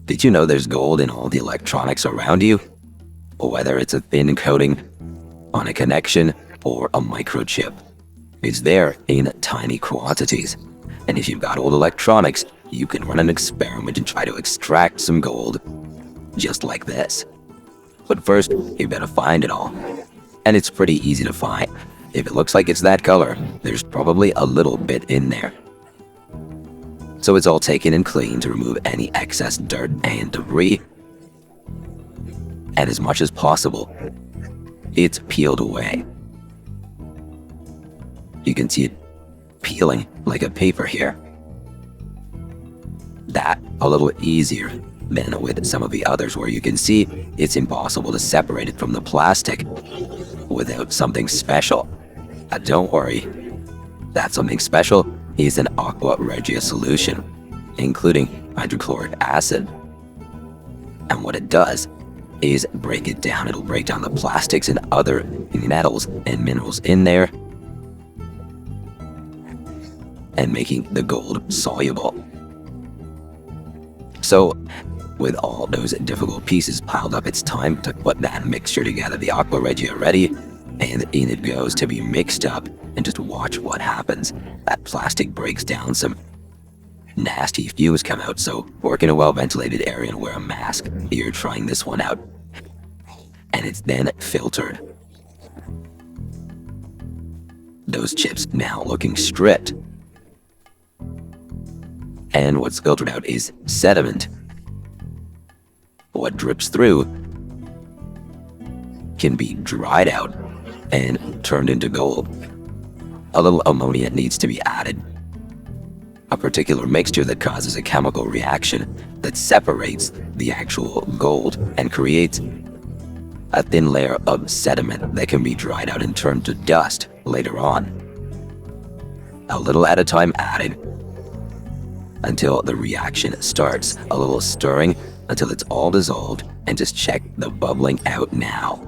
Did you know there's gold in all the electronics around you? Whether it's a thin coating on a connection or a microchip, it's there in tiny quantities. And if you've got old electronics, you can run an experiment and try to extract some gold, just like this. But first, you better find it all. And it's pretty easy to find. If it looks like it's that color, there's probably a little bit in there. So it's all taken and cleaned to remove any excess dirt and debris. And as much as possible, it's peeled away. You can see it peeling like a paper here. That a little easier than with some of the others where you can see it's impossible to separate it from the plastic without something special. Don't worry, that something special is an aqua regia solution, including hydrochloric acid. And what it does is break it down. It'll break down the plastics and other metals and minerals in there, and making the gold soluble. So, with all those difficult pieces piled up, it's time to put that mixture together. The aqua regia ready, and in it goes to be mixed up, and just watch what happens. That plastic breaks down, some nasty fumes come out, so work in a well-ventilated area and wear a mask. You're trying this one out. And it's then filtered. Those chips now looking stripped. And what's filtered out is sediment. What drips through can be dried out and turned into gold. A little ammonia needs to be added, a particular mixture that causes a chemical reaction that separates the actual gold and creates a thin layer of sediment that can be dried out and turned to dust later on. A little at a time added until the reaction starts. A little stirring until it's all dissolved, and just check the bubbling out now.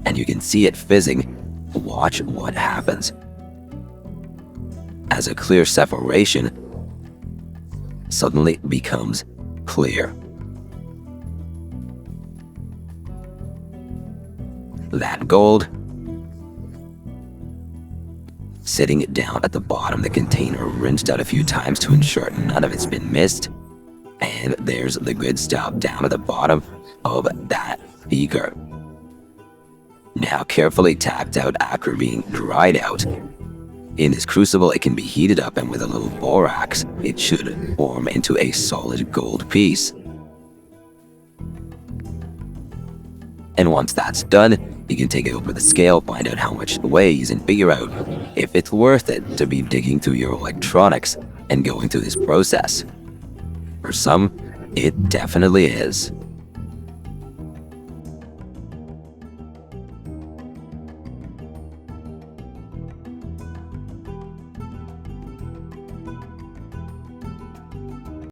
And you can see it fizzing. Watch what happens. As a clear separation suddenly becomes clear. That gold sitting down at the bottom, the container rinsed out a few times to ensure none of it's been missed. And there's the good stuff down at the bottom of that beaker. Now carefully tapped out after being dried out. In this crucible, it can be heated up, and with a little borax, it should form into a solid gold piece. And once that's done, you can take it over the scale, find out how much it weighs, and figure out if it's worth it to be digging through your electronics and going through this process. For some, it definitely is.